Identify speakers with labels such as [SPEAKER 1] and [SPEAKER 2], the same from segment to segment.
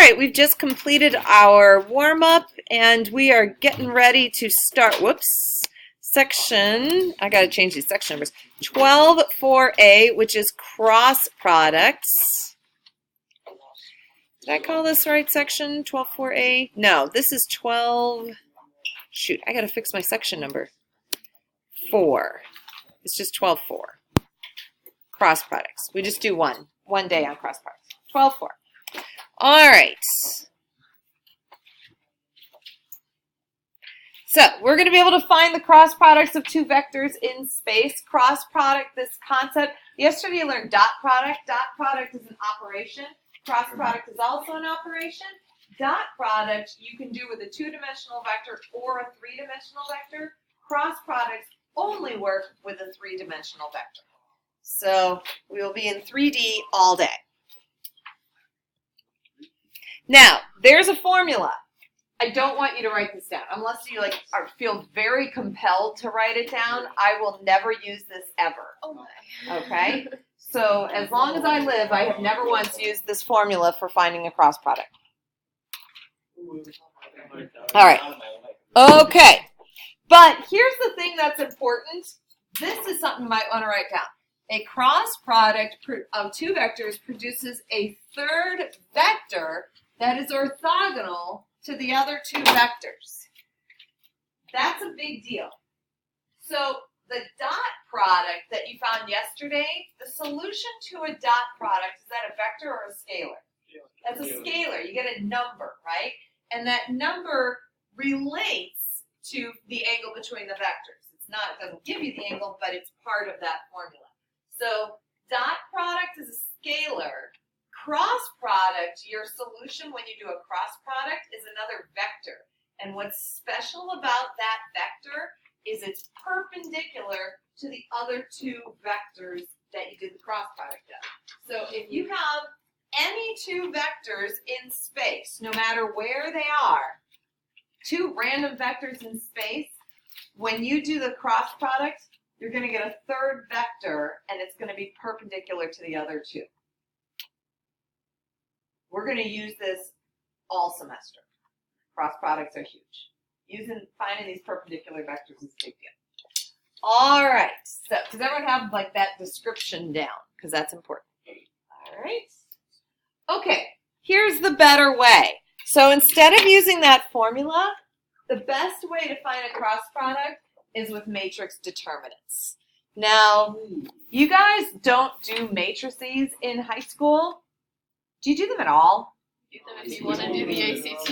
[SPEAKER 1] right, we've just completed our warm-up and we are getting ready to start, whoops, section, I gotta change these section numbers, 12.4a, which is cross products. Did I call this right section, 12.4a? No, this is 12, shoot, I gotta fix my section number. 4, it's just 12.4, cross products. We just do one day on cross products, 12.4. All right. So we're going to be able to find the cross products of two vectors in space. Cross product, this concept. Yesterday you learned dot product. Dot product is an operation. Cross product is also an operation. Dot product you can do with a two-dimensional vector or a three-dimensional vector. Cross products only work with a three-dimensional vector. So we will be in 3D all day. Now, there's a formula. I don't want you to write this down unless you feel very compelled to write it down. I will never use this ever.
[SPEAKER 2] Oh my.
[SPEAKER 1] Okay? So as long as I live, I have never once used this formula for finding a cross product. All right. Okay. But here's the thing that's important. This is something you might want to write down. A cross product of two vectors produces a third vector that is orthogonal to the other two vectors. That's a big deal. So the dot product that you found yesterday, the solution to a dot product, is that a vector or a scalar? That's a scalar. You get a number, right? And that number relates to the angle between the vectors. It doesn't give you the angle, but it's part of that formula. So dot product is a scalar. Cross product, your solution when you do a cross product is another vector. And what's special about that vector is it's perpendicular to the other two vectors that you did the cross product of. So if you have any two vectors in space, no matter where they are, two random vectors in space, when you do the cross product, you're going to get a third vector and it's going to be perpendicular to the other two. We're going to use this all semester. Cross products are huge. Finding these perpendicular vectors is a big deal. All right. So does everyone have that description down? Because that's important. All right. Okay. Here's the better way. So instead of using that formula, the best way to find a cross product is with matrix determinants. Now, you guys don't do matrices in high school. Do you do them at all?
[SPEAKER 2] Do them if you want to do the ACT.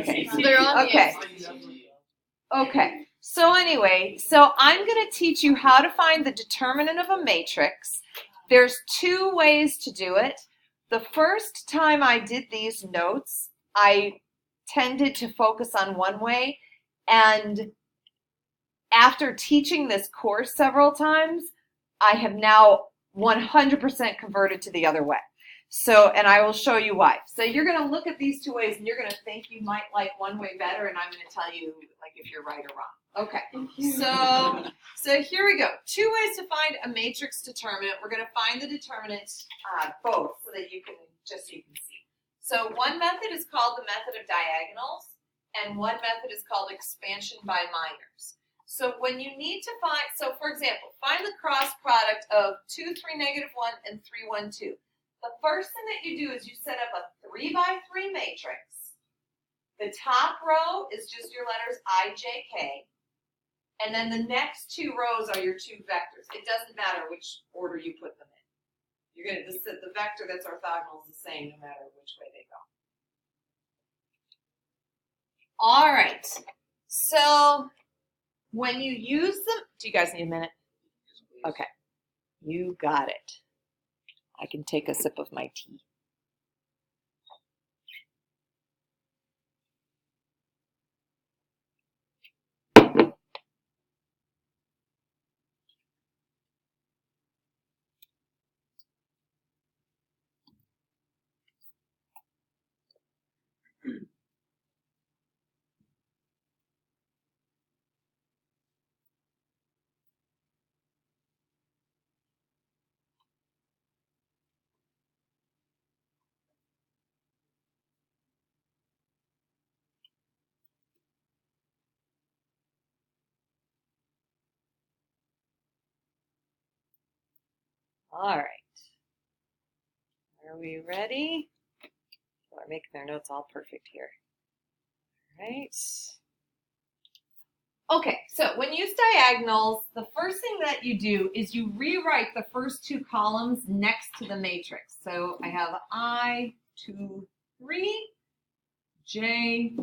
[SPEAKER 1] Okay.
[SPEAKER 2] They're on the
[SPEAKER 1] Okay.
[SPEAKER 2] ACT.
[SPEAKER 1] Okay. So anyway, I'm going to teach you how to find the determinant of a matrix. There's two ways to do it. The first time I did these notes, I tended to focus on one way, and after teaching this course several times, I have now 100% converted to the other way. And I will show you why. So you're going to look at these two ways and you're going to think you might like one way better, and I'm going to tell you if you're right or wrong. Okay. So here we go. Two ways to find a matrix determinant. We're going to find the determinants both so that you can see. So one method is called the method of diagonals, and one method is called expansion by minors. So when you need to find, for example, find the cross product of 2, 3, -1 and 3, 1, 2. The first thing that you do is you set up a 3 by 3 matrix. The top row is just your letters I, J, K. And then the next two rows are your two vectors. It doesn't matter which order you put them in. You're going to the vector that's orthogonal is the same no matter which way they go. All right. So when you use them, do you guys need a minute? Okay. You got it. I can take a sip of my tea. All right. Are we ready? They're making their notes all perfect here. All right. Okay, so when you use diagonals, the first thing that you do is you rewrite the first two columns next to the matrix. So I have I, 2, 3, J,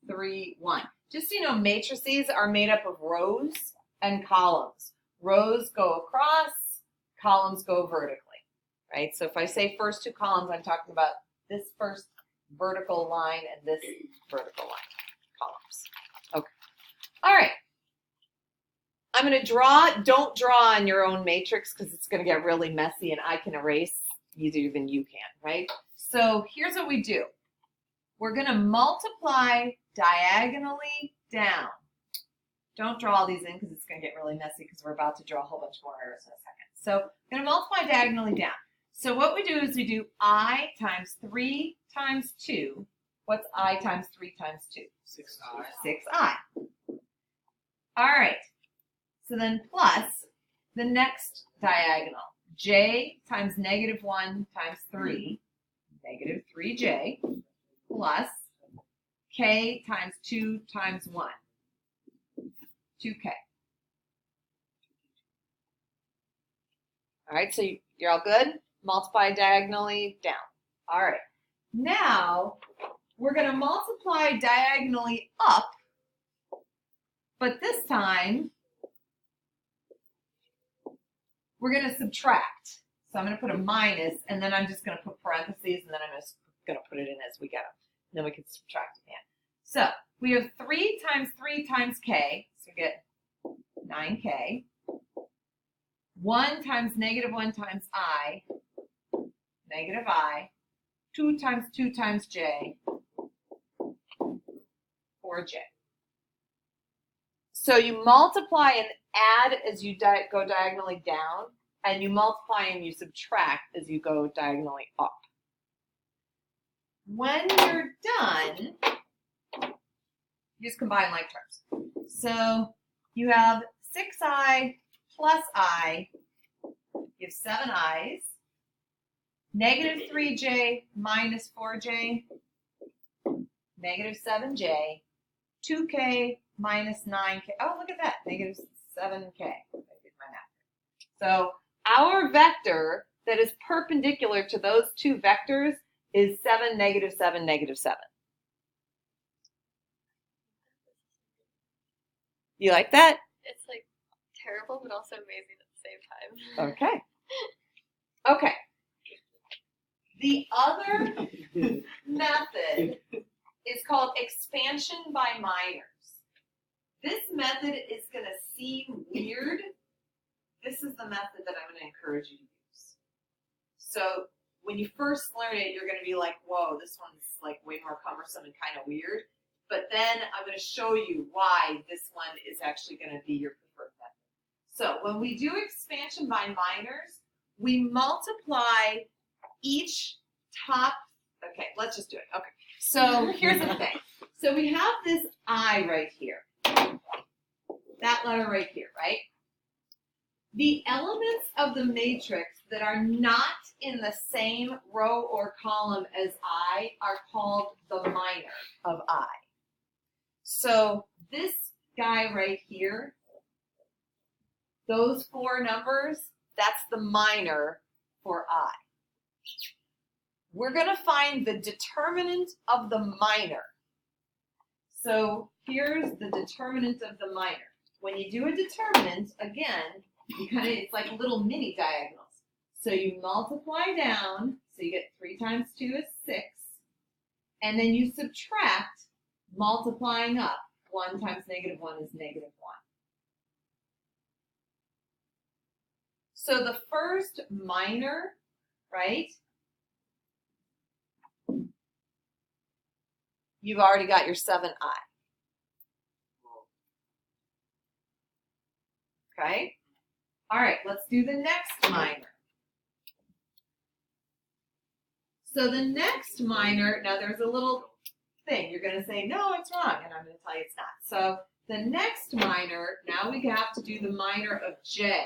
[SPEAKER 1] 3, 1. Just so you know, matrices are made up of rows and columns. Rows go across, columns go vertically, right? So if I say first two columns, I'm talking about this first vertical line and this vertical line, columns. Okay. All right. I'm going to draw. Don't draw on your own matrix because it's going to get really messy and I can erase easier than you can, right? So here's what we do. We're going to multiply diagonally down. Don't draw all these in because it's going to get really messy because we're about to draw a whole bunch more arrows in a second. So I'm going to multiply diagonally down. So what we do is we do I times 3 times 2. What's I times 3 times 2?
[SPEAKER 3] 6i.
[SPEAKER 1] 6i. All right. So then plus the next diagonal. J times negative 1 times 3, negative 3j, plus k times 2 times 1, 2k. All right, so you're all good? Multiply diagonally down. All right. Now, we're going to multiply diagonally up, but this time, we're going to subtract. So I'm going to put a minus, and then I'm just going to put parentheses, and then I'm just going to put it in as we get them. Then we can subtract again. So we have 3 times 3 times k, so we get 9k. 1 times negative 1 times I, negative I. 2 times 2 times j, 4j. So you multiply and add as you go diagonally down, and you multiply and you subtract as you go diagonally up. When you're done, you just combine like terms. So you have 6i plus I, you have 7 i's, negative 3j minus 4j, negative 7j, 2k minus 9k. Oh, look at that, negative 7k. I did my math. So our vector that is perpendicular to those two vectors is 7, negative 7, negative 7. You like that?
[SPEAKER 2] It's like terrible, but also amazing at the same time.
[SPEAKER 1] Okay. Okay. The other method is called expansion by minors. This method is going to seem weird. This is the method that I'm going to encourage you to use. So when you first learn it, you're going to be like, whoa, this one's like way more cumbersome and kind of weird. But then I'm going to show you why this one is actually going to be your preferred method. So when we do expansion by minors, we multiply each top. Okay, let's just do it. Okay, so here's the thing. So we have this I right here. That letter right here, right? The elements of the matrix that are not in the same row or column as I are called the minor of I. So this guy right here, those 4 numbers, that's the minor for I. We're going to find the determinant of the minor. So here's the determinant of the minor. When you do a determinant, again, it's like little mini diagonals. So you multiply down, so you get 3 times 2 is 6, and then you subtract, multiplying up. 1 times negative 1 is negative 1. So the first minor, right? You've already got your 7i. Okay? All right, let's do the next minor. So the next minor, now there's a little thing. You're going to say, no, it's wrong, and I'm going to tell you it's not. So the next minor, now we have to do the minor of j.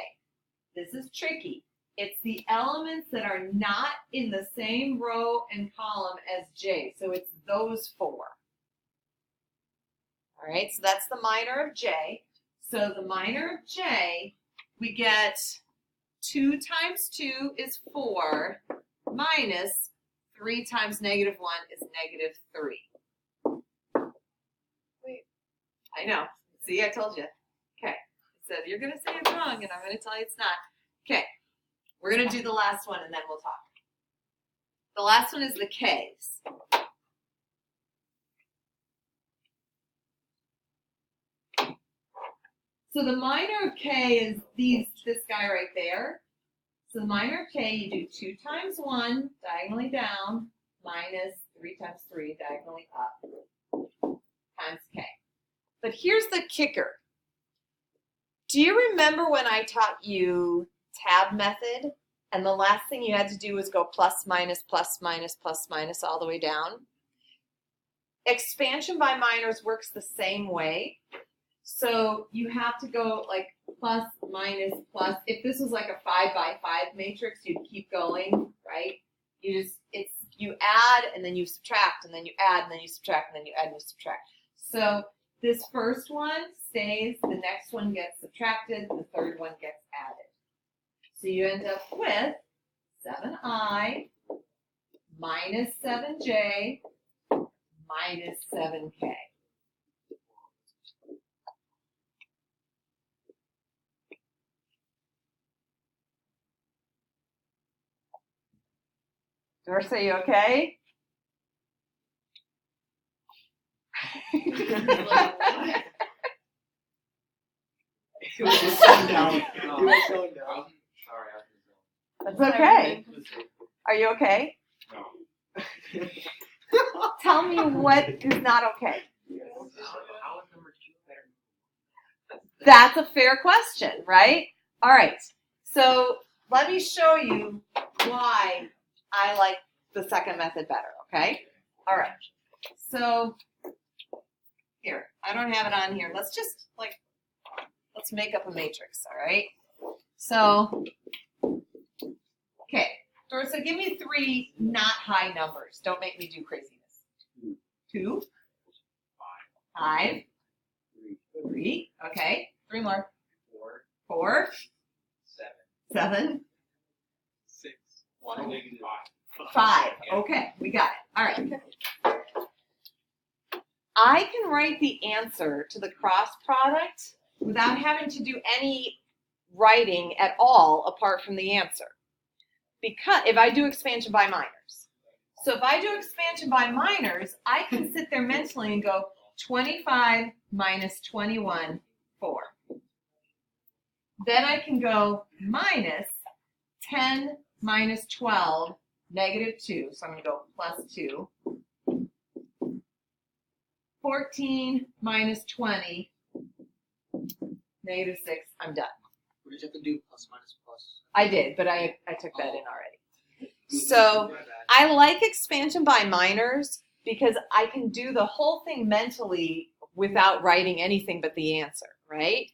[SPEAKER 1] This is tricky It's the elements that are not in the same row and column as J. So it's those 4. All right, so that's the minor of J. So the minor of J, we get 2 times 2 is 4 minus 3 times negative 1 is negative 3.
[SPEAKER 2] Wait.
[SPEAKER 1] I know. See, I told you. Okay. So you're going to say it's wrong, and I'm going to tell you it's not. Okay. We're going to do the last one, and then we'll talk. The last one is the K's. So the minor of K is this guy right there. So the minor of K, you do 2 times 1 diagonally down minus 3 times 3 diagonally up times K. But here's the kicker. Do you remember when I taught you tab method and the last thing you had to do was go plus minus plus minus plus minus all the way down? Expansion by minors works the same way. So you have to go like plus, minus, plus. If this was like a 5 by 5 matrix, you'd keep going, right? You add and then you subtract and then you add and then you subtract and then you add and you subtract. So this first one stays, the next one gets subtracted, the third one gets added. So you end up with 7i minus 7j minus 7k. Doris, are you okay?
[SPEAKER 3] He was just shutting down. He was shutting down.
[SPEAKER 1] That's okay. Are you okay?
[SPEAKER 3] No.
[SPEAKER 1] Tell me what is not okay.
[SPEAKER 3] How is number 2 better?
[SPEAKER 1] That's a fair question, right? All right. So let me show you why I like the second method better, okay? All right. So here, I don't have it on here. Let's just let's make up a matrix, all right? So, okay. Dorsa, give me 3 not high numbers. Don't make me do craziness. 2. 5. 3. Okay. 3 more. 4. 7.
[SPEAKER 3] 6.
[SPEAKER 2] 1.
[SPEAKER 1] 5. Okay, we got it. All right. I can write the answer to the cross product without having to do any writing at all apart from the answer. Because if I do expansion by minors. So if I do expansion by minors, I can sit there mentally and go 25 minus 21, 4. Then I can go minus 10 minus 12, negative 2. So I'm going to go plus 2. 14 minus 20, negative 6. I'm done.
[SPEAKER 3] What did you have to do? Plus, minus, plus.
[SPEAKER 1] I did, but I took that in already. So I like expansion by minors because I can do the whole thing mentally without writing anything but the answer, right?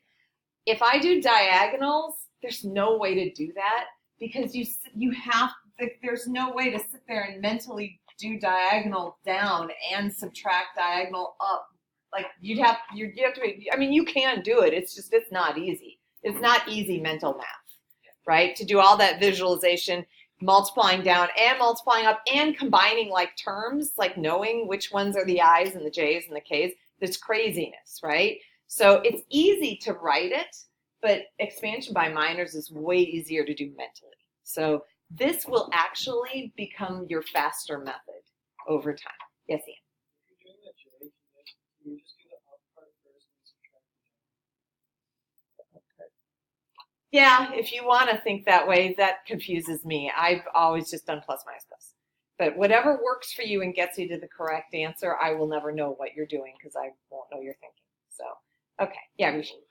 [SPEAKER 1] If I do diagonals, there's no way to do that because there's no way to sit there and mentally do diagonal down and subtract diagonal up. Like you have to be, I mean, you can do it. It's not easy. It's not easy mental math, right? To do all that visualization, multiplying down and multiplying up and combining like terms, like knowing which ones are the I's and the J's and the K's. There's craziness, right? So it's easy to write it, but expansion by minors is way easier to do mentally. So this will actually become your faster method over time. Yes, Ian?
[SPEAKER 3] If you're doing the J, can you just do the up part first and subtract the J?
[SPEAKER 1] Yeah, if you want to think that way, that confuses me. I've always just done plus minus plus. But whatever works for you and gets you to the correct answer, I will never know what you're doing because I won't know you're thinking. So, okay. Yeah, we should.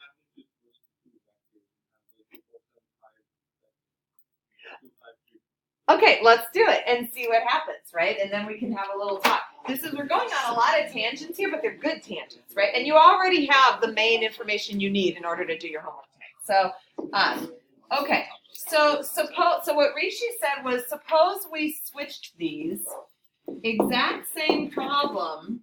[SPEAKER 1] Okay, let's do it and see what happens, right? And then we can have a little talk. We're going on a lot of tangents here, but they're good tangents, right? And you already have the main information you need in order to do your homework tonight. So Okay, so what Rishi said was, suppose we switched these, exact same problem,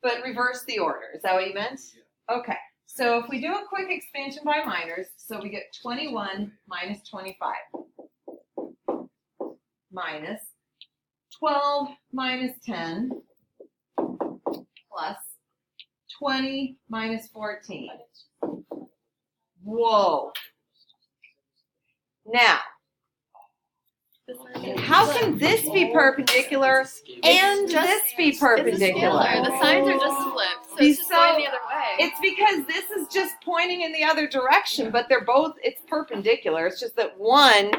[SPEAKER 1] but reverse the order. Is that what you meant? Okay, so if we do a quick expansion by minors, so we get 21 minus 25 minus 12 minus 10 plus 20 minus 14. Whoa. Now, how can this be perpendicular and this be perpendicular?
[SPEAKER 2] It's a scalar. The signs are just flipped, so
[SPEAKER 1] See,
[SPEAKER 2] it's just going the other way.
[SPEAKER 1] It's because this is just pointing in the other direction, but they're both, it's perpendicular. It's just that one,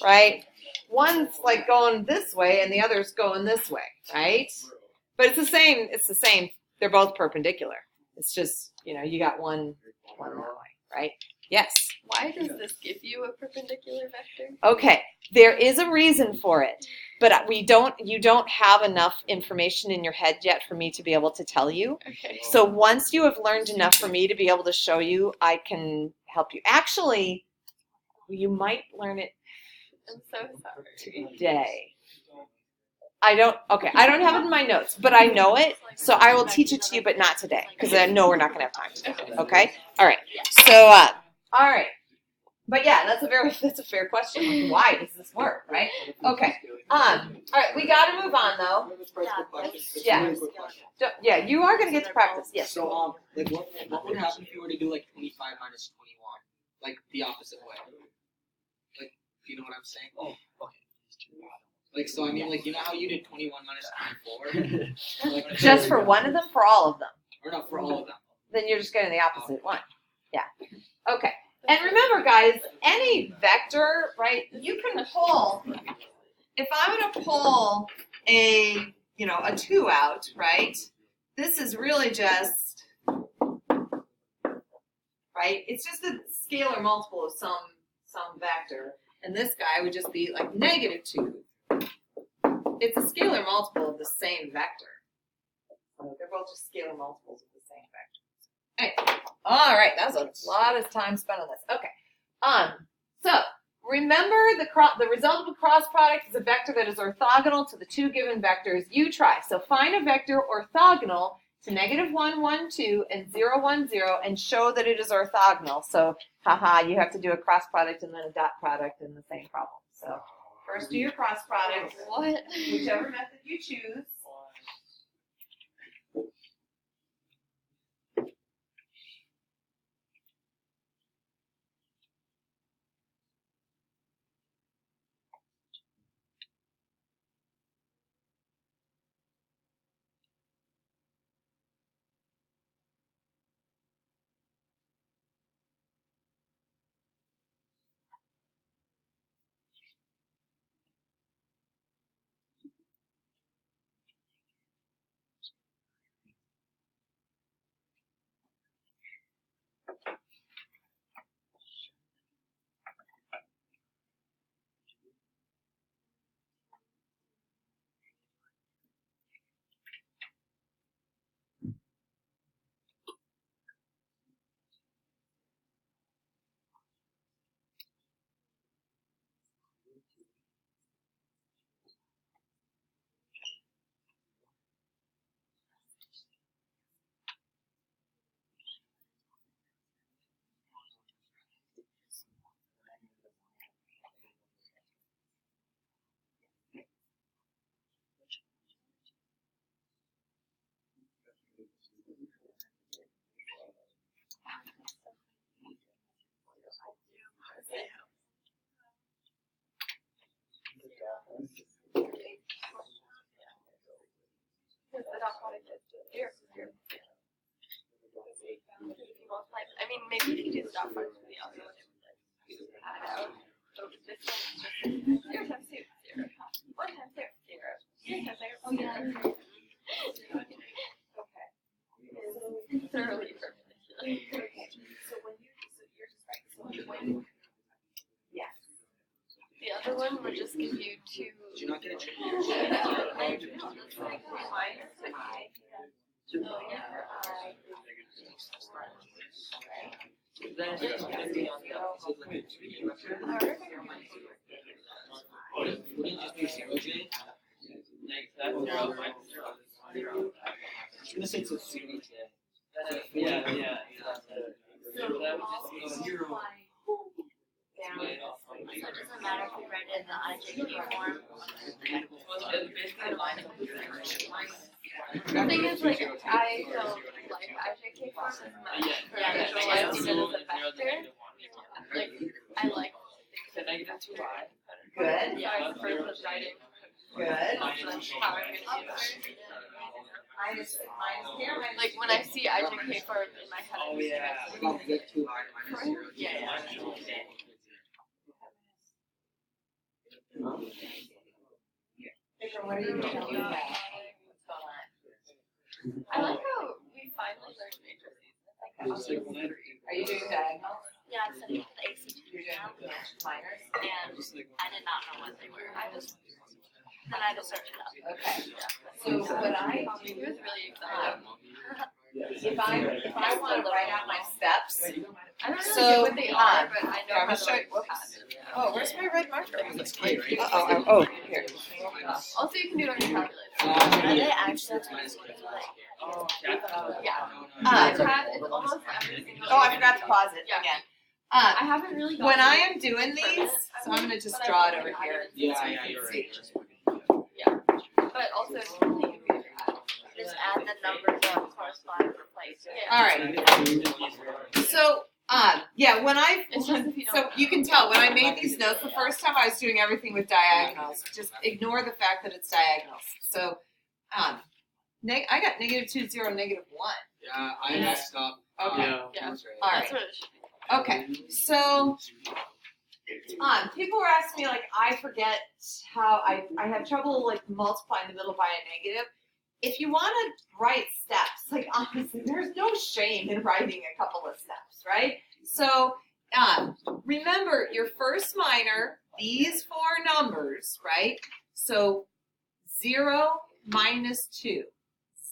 [SPEAKER 1] right? One's like going this way and the other's going this way, right? But it's the same. They're both perpendicular. It's just, you got one that way, right? Yes.
[SPEAKER 2] Why does this give you a perpendicular vector?
[SPEAKER 1] Okay, there is a reason for it, but you don't have enough information in your head yet for me to be able to tell you.
[SPEAKER 2] Okay.
[SPEAKER 1] So once you have learned enough for me to be able to show you, I can help you. Actually, you might learn it
[SPEAKER 2] I'm so sorry.
[SPEAKER 1] today. I don't have it in my notes, but I know it, so I will teach it to you, but not today, because I know we're not going to have time today. Okay? All right. So, all right. But yeah, that's a fair question. Why does this work, right? Okay. All right, we got to move on though. Yeah. Yeah, you are going to get to practice. Yes.
[SPEAKER 3] So like what would happen if you were to do like 25 minus 21, like the opposite way? Like, do you know what I'm saying? Oh, okay. Like, so I mean, like, you know how you did 21 minus 24? Like,
[SPEAKER 1] Just for one of them, for all of them?
[SPEAKER 3] Or not for all of them?
[SPEAKER 1] Then you're just getting the opposite one. Yeah. Okay. And remember, guys, any vector, right, you can pull, if I'm going to pull a 2 out, right, this is really just, right, it's just a scalar multiple of some vector, and this guy would just be like -2. It's a scalar multiple of the same vector. So they're both just scalar multiples of the same vector. Hey, all right, that was a lot of time spent on this. Okay, so remember the result of a cross product is a vector that is orthogonal to the two given vectors you try. So find a vector orthogonal to -1, 1, 2, and 0, 1, 0, and show that it is orthogonal. So, you have to do a cross product and then a dot product in the same problem. So first do your cross product,
[SPEAKER 2] What?
[SPEAKER 1] whichever method you choose.
[SPEAKER 2] I mean, maybe if you do the dot product for the other one, it would like add out. So this one is just 0 times 2, 0. 1 times 0, 0. 0 times 0, 0. Okay. It's thoroughly perpendicular.
[SPEAKER 1] Okay. So you're just right. So when yes.
[SPEAKER 2] The other one would just give you 2.
[SPEAKER 3] Did you not get a change?
[SPEAKER 2] So yeah,
[SPEAKER 3] Then it's just gonna be on the opposite, like a 2D vector. Wouldn't it just be 0, J?
[SPEAKER 4] That's 0, minus 0.
[SPEAKER 3] I was gonna say it's a 0, J.
[SPEAKER 4] Yeah. So that would just be 0.
[SPEAKER 2] so it doesn't matter if we write it in the IJK form.
[SPEAKER 4] Well, it's basically a line of
[SPEAKER 2] The thing is, like, I don't like IJK form as much. Yeah, visualize it as a vector. Like, I like
[SPEAKER 4] the negative 2I.
[SPEAKER 1] Good.
[SPEAKER 2] yeah, I prefer the writing.
[SPEAKER 1] Good.
[SPEAKER 2] Like, how I'm gonna do it.
[SPEAKER 1] Minus here, minus
[SPEAKER 2] Like when I see IJK form in my head,
[SPEAKER 4] Oh,
[SPEAKER 2] I'm just
[SPEAKER 4] yeah.
[SPEAKER 3] What about with 2I minus 0, J?
[SPEAKER 2] Yeah.
[SPEAKER 1] What are you doing?
[SPEAKER 2] I like how we finally learned matrices.
[SPEAKER 3] It's like 1 out of 8.
[SPEAKER 1] Are you doing diagonals?
[SPEAKER 2] Yeah, I'm studying for the ACT
[SPEAKER 1] You're
[SPEAKER 2] now,
[SPEAKER 1] doing minors?
[SPEAKER 2] and
[SPEAKER 3] Just like
[SPEAKER 2] I did not know what they were. Then I had to search it up.
[SPEAKER 1] Okay. So what
[SPEAKER 2] He was really excited.
[SPEAKER 1] if I want to write out my steps,
[SPEAKER 2] I don't really
[SPEAKER 1] So,
[SPEAKER 2] get what they are, but I
[SPEAKER 1] I'm
[SPEAKER 2] know how
[SPEAKER 1] gonna
[SPEAKER 2] to
[SPEAKER 1] show
[SPEAKER 2] like
[SPEAKER 1] you-
[SPEAKER 2] pass it.
[SPEAKER 1] oh, where's my red marker?
[SPEAKER 3] That's K, right?
[SPEAKER 1] Oh, here.
[SPEAKER 2] Also, you can do it on your calculator.
[SPEAKER 4] Oh, that's
[SPEAKER 2] Yeah.
[SPEAKER 1] Uh,
[SPEAKER 2] It's almost every single.
[SPEAKER 1] Oh, I forgot to pause it
[SPEAKER 2] Yeah.
[SPEAKER 1] again.
[SPEAKER 2] I haven't really.
[SPEAKER 1] When
[SPEAKER 2] gotten
[SPEAKER 1] I
[SPEAKER 2] it
[SPEAKER 1] am doing
[SPEAKER 2] for
[SPEAKER 1] these,
[SPEAKER 2] minutes,
[SPEAKER 1] so I'm gonna just
[SPEAKER 2] but I
[SPEAKER 1] draw it
[SPEAKER 2] think
[SPEAKER 1] over
[SPEAKER 2] I
[SPEAKER 1] here.
[SPEAKER 2] added
[SPEAKER 3] Yeah, you're right.
[SPEAKER 2] But also, it's really easy to add. Just add the numbers that correspond to place. Yeah.
[SPEAKER 1] All right. So, yeah, when
[SPEAKER 2] It's just if you
[SPEAKER 1] so
[SPEAKER 2] don't.
[SPEAKER 1] you can tell when I made these notes the first time, I was doing everything with diagonals. Just ignore the fact that it's diagonals. So, I got -2, 0, -1.
[SPEAKER 3] Yeah, I messed up.
[SPEAKER 1] Okay.
[SPEAKER 2] Yeah.
[SPEAKER 3] That's right.
[SPEAKER 1] All
[SPEAKER 2] That's
[SPEAKER 1] right.
[SPEAKER 2] what it should be.
[SPEAKER 1] Okay. So, people were asking me, like, I forget how I have trouble, like, multiplying the middle by a negative. If you want to write steps, like, honestly, there's no shame in writing a couple of steps, right? So, remember your first minor, these 4 numbers, right? So, 0 minus 2.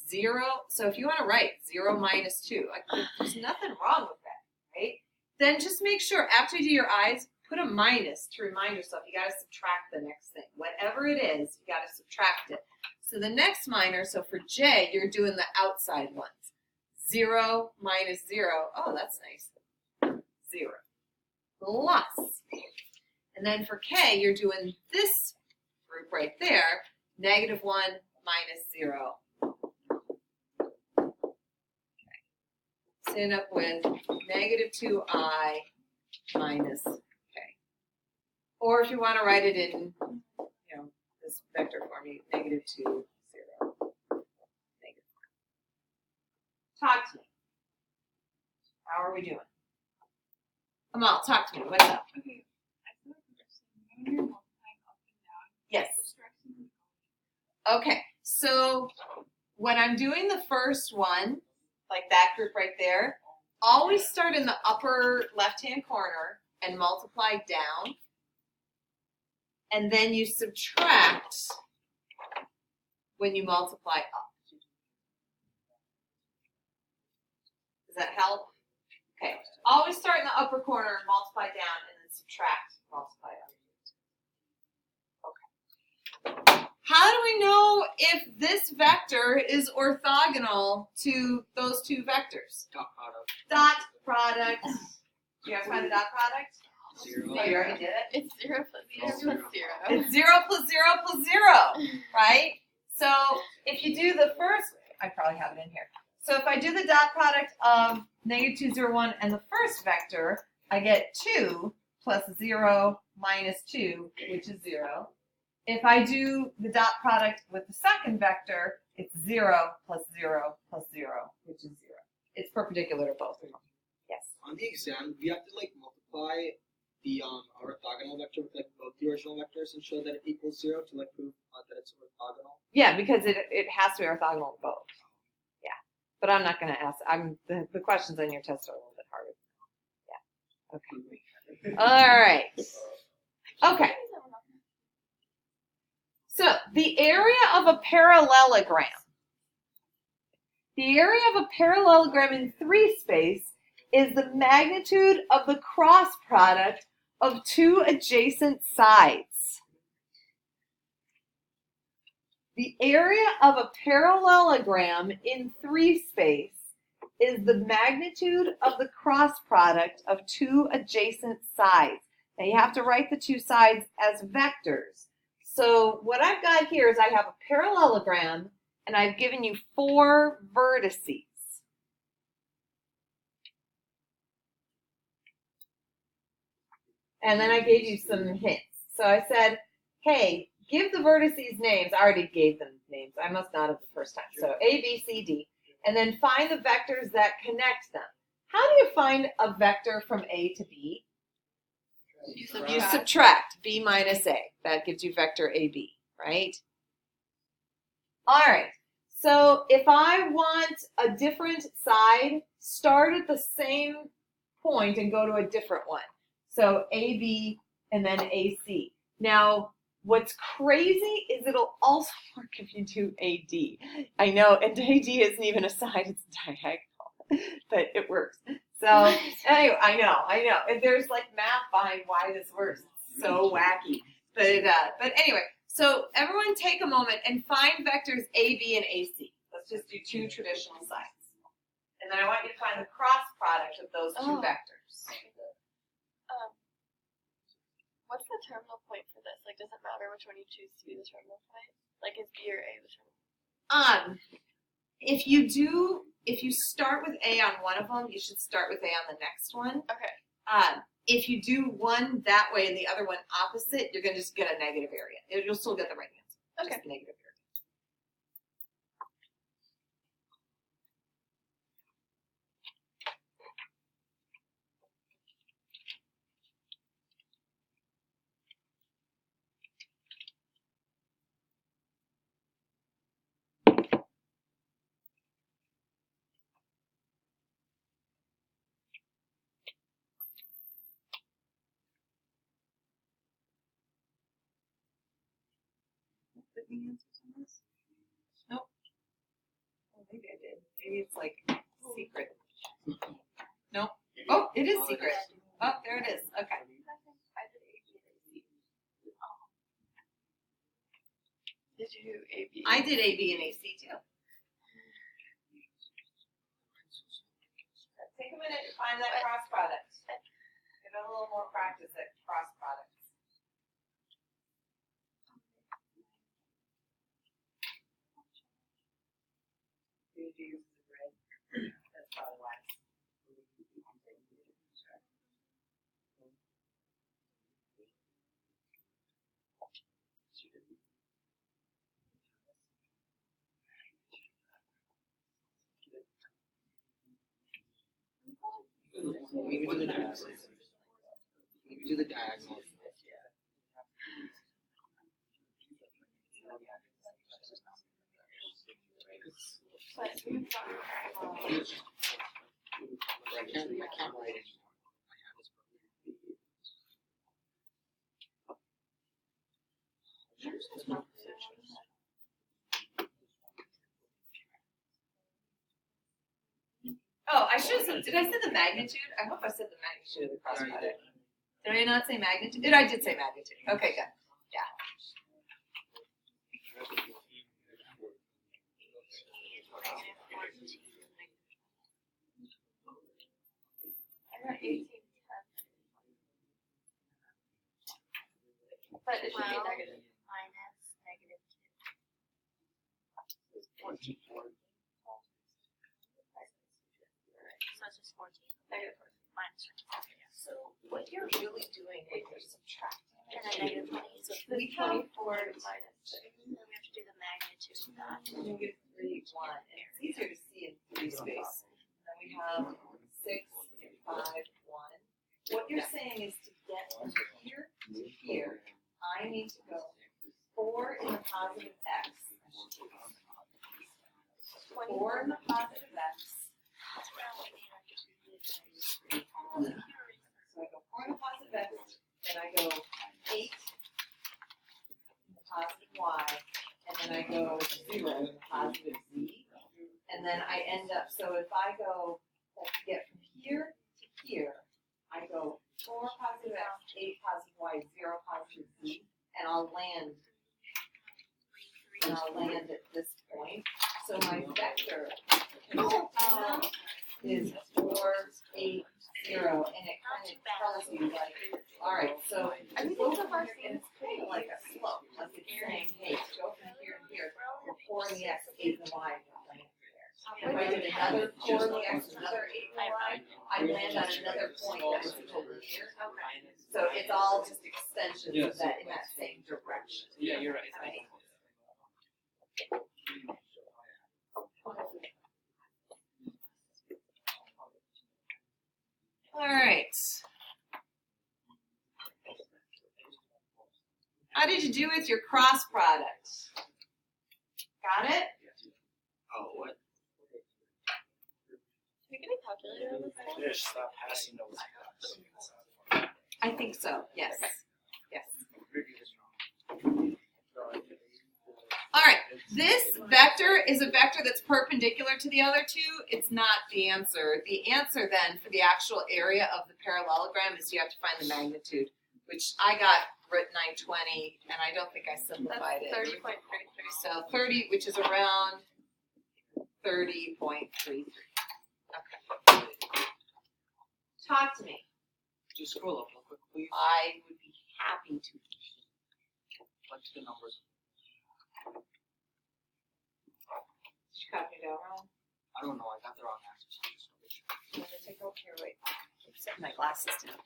[SPEAKER 1] 0, so if you want to write 0 minus 2, like, there's nothing wrong with that, right? Then just make sure after you do your eyes, put a minus to remind yourself you got to subtract the next thing. Whatever it is, you got to subtract it. So the next minor, so for J, you're doing the outside ones. 0 minus 0, oh, that's nice. 0. Plus. And then for K, you're doing this group right there, -1 minus 0. So you end up with -2I minus K. Or if you want to write it in, this vector form, you -2, 0, -1. Talk to me. How are we doing? Amal, talk to me. What's up?
[SPEAKER 5] Okay, I feel like when you're multiplying up and down,
[SPEAKER 1] Yes.
[SPEAKER 5] which direction is it
[SPEAKER 1] Okay, so when I'm doing the first one, like that group right there, always start in the upper left-hand corner and multiply down. And then you subtract when you multiply up. Does that help? Okay, always start in the upper corner, multiply down, and then subtract, multiply up. How do we know if this vector is orthogonal to those 2 vectors?
[SPEAKER 3] Dot product.
[SPEAKER 1] Dot product. Do you guys find the dot product?
[SPEAKER 3] 0.
[SPEAKER 1] Oh, you already did it?
[SPEAKER 2] It's 0 plus 0 plus 0.
[SPEAKER 1] It's 0 plus 0 plus 0, right? So if you do the first, I probably have it in here. So if I do the dot product of -2, 0, 1 and the first vector, I get 2 plus 0 minus 2, which is 0. If I do the dot product with the second vector, it's 0 plus 0 plus 0, which is 0. It's perpendicular to both of them. Yes.
[SPEAKER 3] On the exam, we have to like multiply the orthogonal vector with like both the original vectors and show that it equals 0 to like prove that it's orthogonal.
[SPEAKER 1] Yeah, because it has to be orthogonal to both. Yeah. But I'm not going to ask. The questions on your test are a little bit harder. Yeah. Okay. All right. Okay. So the area of a parallelogram The area of a parallelogram in 3 space is the magnitude of the cross product of 2 adjacent sides. The area of a parallelogram in 3 space is the magnitude of the cross product of 2 adjacent sides. Now you have to write the 2 sides as vectors. So what I've got here is I have a parallelogram and I've given you 4 vertices. And then I gave you some hints. So I said, hey, give the vertices names. I already gave them names. I must not have the first time. So A, B, C, D. And then find the vectors that connect them. How do you find a vector from A to B? You subtract B minus A. That gives you vector AB, right? All right. So if I want a different side, start at the same point and go to a different one. So AB and then AC. Now, what's crazy is it'll also work if you do AD. I know, and AD isn't even a side, it's diagonal, but it works. So anyway, I know. And there's like math behind why this works. It's so wacky. But anyway, so everyone take a moment and find vectors AB and AC. Let's just do 2 traditional sides. And then I want you to find the cross product of those 2 vectors.
[SPEAKER 2] What's the terminal point for this? Like, does it matter which one you choose to be the terminal point? Like, is B or A the terminal point?
[SPEAKER 1] If you start with A on one of them, you should start with A on the next one.
[SPEAKER 2] Okay.
[SPEAKER 1] If you do one that way and the other one opposite, you're going to just get a negative area. You'll still get the right answer.
[SPEAKER 2] Okay.
[SPEAKER 1] Just negative area. Any answers on this? Nope. Oh, maybe I did. Maybe it's like secret. Nope. Oh, it is secret. Oh, there it is. Okay.
[SPEAKER 2] Did you do A, B?
[SPEAKER 1] I did A, B, and AC too. Take a minute to find that cross product. Give it a little more practice at cross products. That's probably why.
[SPEAKER 3] We can do the diagonal. We can do the diagonal. I can't write it.
[SPEAKER 1] Oh, I should have said, did I say the magnitude? I hope I said the magnitude of the cross product. Did I not say magnitude? I did say magnitude. Okay, good. Yeah.
[SPEAKER 2] I got 18, 10. But it should be negative.
[SPEAKER 5] Minus negative 2.
[SPEAKER 2] It's 14.
[SPEAKER 5] So it's just 14.
[SPEAKER 2] Negative 14.
[SPEAKER 5] Minus 14.
[SPEAKER 1] So what you're really doing when you're subtracting
[SPEAKER 5] And then negative 20. So
[SPEAKER 1] we have
[SPEAKER 2] 24 minus 6.
[SPEAKER 5] then we have to do the magnitude of that.
[SPEAKER 1] negative 3, 1, and it's easier to see in 3 space. Then we have 6, 5, 1. What you're saying is to get from here to here, I need to go 4 in the positive x. 4 in the positive x. So I go 4 in the positive x, then I go 8 in the positive y, and then I go 0 in the positive z, and and then I end up, so if I go, let's get from here to here, I go 4 positive x, 8 positive y, 0 positive z, and I'll land at this point. So my vector is 4, 8, 0, and it kind of tells you like, all right, so
[SPEAKER 2] Everything so far
[SPEAKER 1] it's
[SPEAKER 2] seems
[SPEAKER 1] kind of like a slope, like it's saying, hey, go from here to here, we're 4 in the x, 8 in the y, and we'll land there. If I did another 4 in the x, another 8 in the y, I land on another point that was over here. So it's all just extensions of that in that same direction.
[SPEAKER 4] Yeah, you're right.
[SPEAKER 1] Right? All right. How did you do with your cross product? Got it?
[SPEAKER 3] Oh, what?
[SPEAKER 2] Can we get a calculator on this thing?
[SPEAKER 6] Just stop passing those.
[SPEAKER 1] I think so. Yes. Yes. All right. This vector is a vector that's perpendicular to the other two. It's not the answer. The answer then for the actual area of the parallelogram is you have to find the magnitude, which I got writ 920, and I don't think I simplified
[SPEAKER 2] That's
[SPEAKER 1] it.
[SPEAKER 2] 30.33.
[SPEAKER 1] So 30, which is around 30.33. Okay. Talk to me.
[SPEAKER 3] Just scroll up real quick, please.
[SPEAKER 1] I would be happy to.
[SPEAKER 3] What's the numbers?
[SPEAKER 1] Did you copy it out wrong?
[SPEAKER 3] I don't know. I got the wrong answer.
[SPEAKER 1] I'm gonna take over here. Wait. I'm setting my glasses down.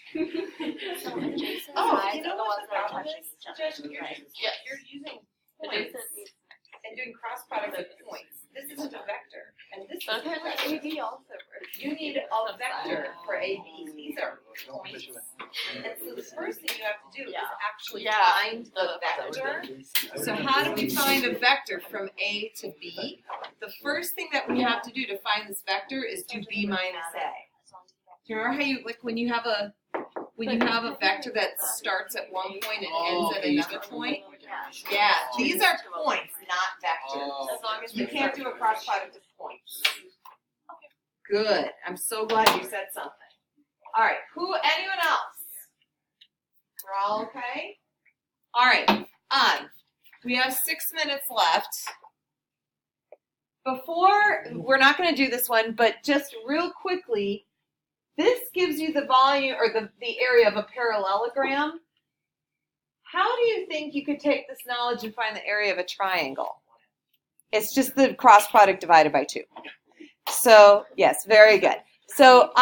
[SPEAKER 2] Adjacent
[SPEAKER 1] Oh,
[SPEAKER 2] sides
[SPEAKER 1] you know
[SPEAKER 2] are the
[SPEAKER 1] what
[SPEAKER 2] ones
[SPEAKER 1] the
[SPEAKER 2] that are
[SPEAKER 1] problem
[SPEAKER 2] touching
[SPEAKER 1] is?
[SPEAKER 2] each other.
[SPEAKER 1] Judge, you're,
[SPEAKER 2] Right.
[SPEAKER 1] you're using points
[SPEAKER 2] Adjacent means
[SPEAKER 1] and doing cross products of points. This isn't a vector, and this is
[SPEAKER 2] so
[SPEAKER 1] a
[SPEAKER 2] apparently
[SPEAKER 1] vector.
[SPEAKER 2] AD also works.
[SPEAKER 1] You need a vector for AB. These are points. And so the first thing you have to do is actually find the vector. So how do we find a vector from A to B? The first thing that we have to do to find this vector is do B minus A. Do you remember how you, like when you have a vector that starts at one point and ends at another point? Yeah, these are points, not vectors.
[SPEAKER 3] Oh,
[SPEAKER 2] As long as
[SPEAKER 1] You
[SPEAKER 2] they're
[SPEAKER 1] can't do a cross product of points. Good. I'm so glad you said something. All right. Anyone else? We're all okay? All right. We have 6 minutes left. We're not going to do this one, but just real quickly, this gives you the volume or the area of a parallelogram. How do you think you could take this knowledge and find the area of a triangle? It's just the cross product divided by 2. So, yes, very good. So,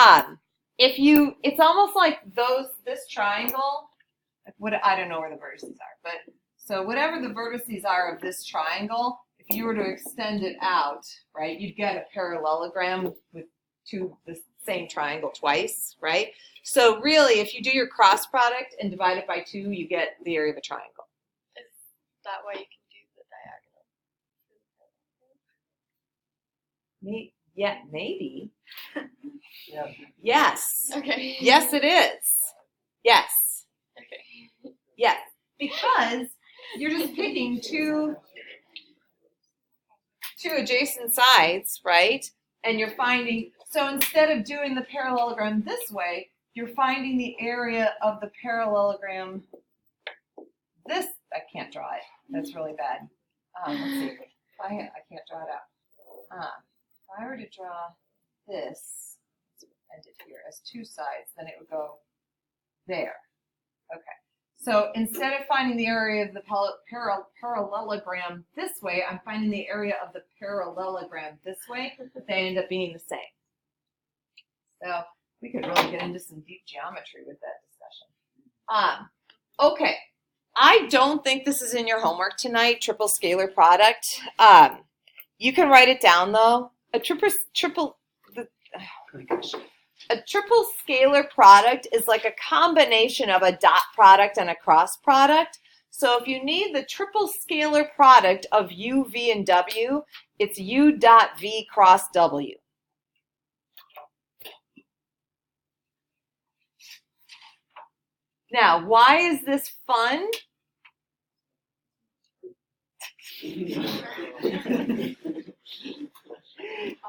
[SPEAKER 1] it's almost like this triangle, I don't know where the vertices are, but so whatever the vertices are of this triangle, if you were to extend it out, right, you'd get a parallelogram with the same triangle twice, right? So really, if you do your cross product and divide it by 2, you get the area of a triangle.
[SPEAKER 2] Is that why you can do the diagonal?
[SPEAKER 1] Yeah, maybe.
[SPEAKER 6] Yeah.
[SPEAKER 1] Yes.
[SPEAKER 2] Okay.
[SPEAKER 1] Yes, it is. Yes.
[SPEAKER 2] Okay.
[SPEAKER 1] Yes. Because you're just picking two adjacent sides, right? And you're finding, so instead of doing the parallelogram this way, you're finding the area of the parallelogram this, I can't draw it. That's really bad. Let's see. I can't draw it out. If I were to draw this, let's end it here as 2 sides, then it would go there. Okay. So instead of finding the area of the parallelogram this way, I'm finding the area of the parallelogram this way. They end up being the same. So we could really get into some deep geometry with that discussion. Okay. I don't think this is in your homework tonight, triple scalar product. You can write it down though. A triple scalar product is like a combination of a dot product and a cross product. So if you need the triple scalar product of u, v, and w, it's u dot v cross w. Now, why is this fun?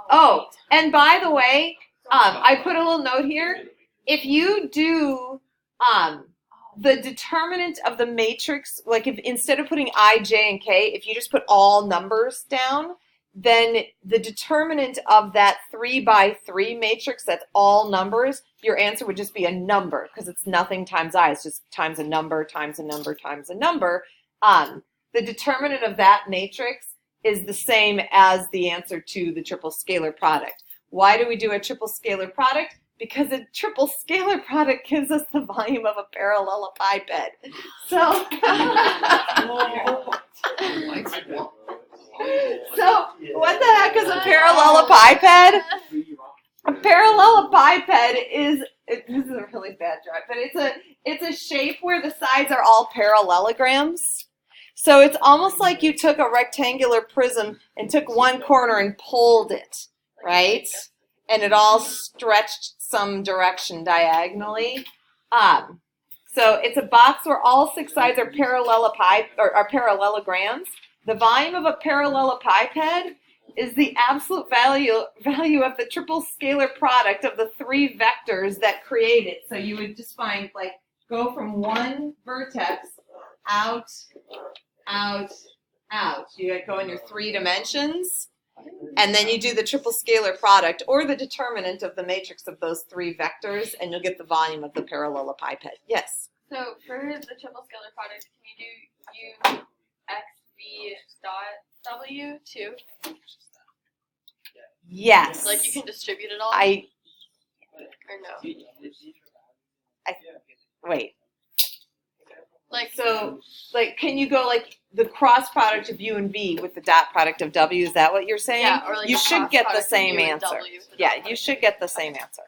[SPEAKER 1] Oh, and by the way, I put a little note here. If you do the determinant of the matrix, like if instead of putting I, J, and K, if you just put all numbers down, then the determinant of that 3 by 3 matrix, that's all numbers, your answer would just be a number because it's nothing times I. It's just times a number, times a number, times a number. The determinant of that matrix is the same as the answer to the triple scalar product. Why do we do a triple scalar product? Because a triple scalar product gives us the volume of a parallelepiped. So, so what the heck is a parallelepiped? A parallelepiped is, this is a really bad drawing, but it's a shape where the sides are all parallelograms. So it's almost like you took a rectangular prism and took one corner and pulled it, right? And it all stretched some direction diagonally. So it's a box where all 6 sides are parallelograms. The volume of a parallelepiped is the absolute value of the triple scalar product of the 3 vectors that create it. So you would just find, like, go from one vertex out, out, out. You go in your 3 dimensions, and then you do the triple scalar product or the determinant of the matrix of those 3 vectors, and you'll get the volume of the parallelepiped. Yes?
[SPEAKER 2] So for the triple scalar product, can you do U, X, V, dot, W too?
[SPEAKER 1] Yes.
[SPEAKER 2] Like you can distribute it all? Or no?
[SPEAKER 1] Wait.
[SPEAKER 2] Like
[SPEAKER 1] So, like, can you go like the cross product of U and V with the dot product of W? Is that what you're saying?
[SPEAKER 2] yeah, or like
[SPEAKER 1] You
[SPEAKER 2] the
[SPEAKER 1] should
[SPEAKER 2] cross
[SPEAKER 1] get the
[SPEAKER 2] product of
[SPEAKER 1] same
[SPEAKER 2] U and
[SPEAKER 1] answer.
[SPEAKER 2] W with the
[SPEAKER 1] Yeah,
[SPEAKER 2] dot
[SPEAKER 1] you
[SPEAKER 2] product.
[SPEAKER 1] should get the same answer.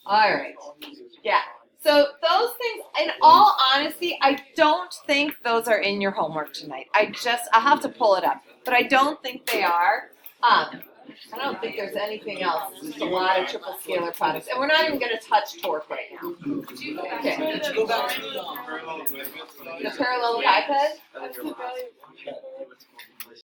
[SPEAKER 1] All right. Yeah. So those things, in all honesty, I don't think those are in your homework tonight. I'll have to pull it up, but I don't think they are. I don't think there's anything else. It's just a lot of triple scalar products, and we're not even going to touch torque right now. Okay.
[SPEAKER 3] Did you go back to
[SPEAKER 1] The parallelepiped?